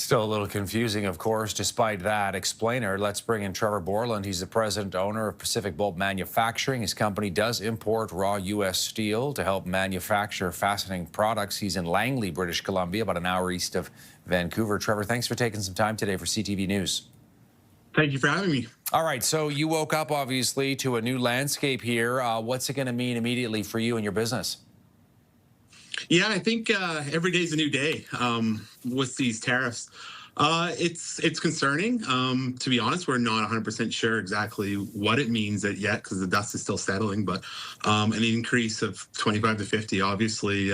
Still a little confusing, of course. Despite that explainer, let's bring in Trevor Borland. He's the president owner of Pacific Bolt Manufacturing. His company does import raw U.S. steel to help manufacture fastening products. He's in Langley, British Columbia, about an hour east of Vancouver. Trevor, thanks for taking some time today for CTV News. Thank you for having me. All right, so you woke up, obviously, to a new landscape here. What's it going to mean immediately for you and your business? Yeah, I think every day is a new day with these tariffs. It's concerning. To be honest, we're not 100% sure exactly what it means yet because the dust is still settling. But an increase of 25 to 50 obviously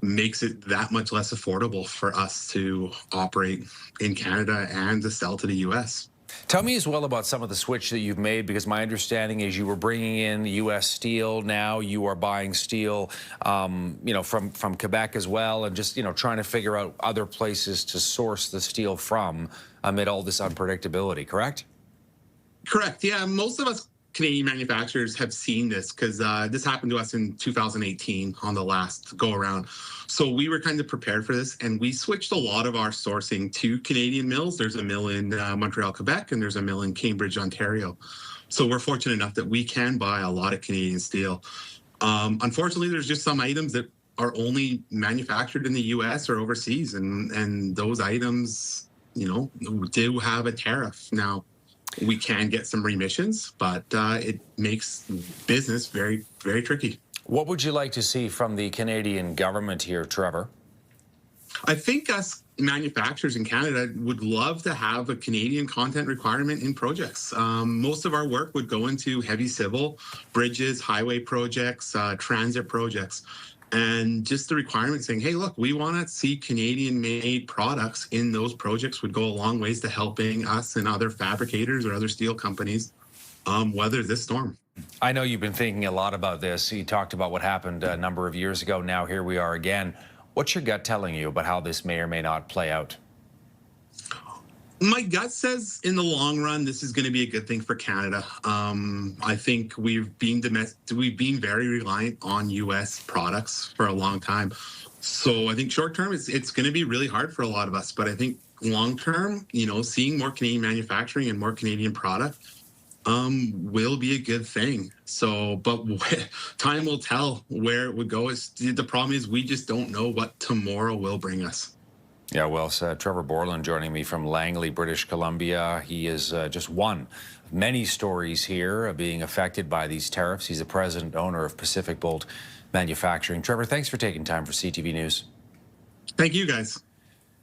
makes it that much less affordable for us to operate in Canada and to sell to the U.S. Tell me as well about some of the switch that you've made, because my understanding is you were bringing in U.S. steel. Now you are buying steel, from Quebec as well, and just, trying to figure out other places to source the steel from amid all this unpredictability, correct? Correct. Yeah, most of us Canadian manufacturers have seen this because this happened to us in 2018 on the last go around. So we were kind of prepared for this, and we switched a lot of our sourcing to Canadian mills. There's a mill in Montreal, Quebec, and there's a mill in Cambridge, Ontario. So we're fortunate enough that we can buy a lot of Canadian steel. Unfortunately, there's just some items that are only manufactured in the U.S. or overseas, and those items, do have a tariff. Now, we can get some remissions, but it makes business very, very tricky. What would you like to see from the Canadian government here, Trevor? I think us manufacturers in Canada would love to have a Canadian content requirement in projects. Most of our work would go into heavy civil, bridges, highway projects, transit projects. And just the requirement saying, hey, look, we want to see Canadian-made products in those projects would go a long ways to helping us and other fabricators or other steel companies weather this storm. I know you've been thinking a lot about this. You talked about what happened a number of years ago. Now here we are again. What's your gut telling you about how this may or may not play out? My gut says in the long run, this is going to be a good thing for Canada. I think we've been very reliant on U.S. products for a long time. So I think short term, it's going to be really hard for a lot of us. But I think long term, seeing more Canadian manufacturing and more Canadian product will be a good thing. So, but time will tell where it would go. The problem is we just don't know what tomorrow will bring us. Yeah, well said. Trevor Borland joining me from Langley, British Columbia. He is just one of many stories here being affected by these tariffs. He's the president owner of Pacific Bolt Manufacturing. Trevor, thanks for taking time for CTV News. Thank you, guys.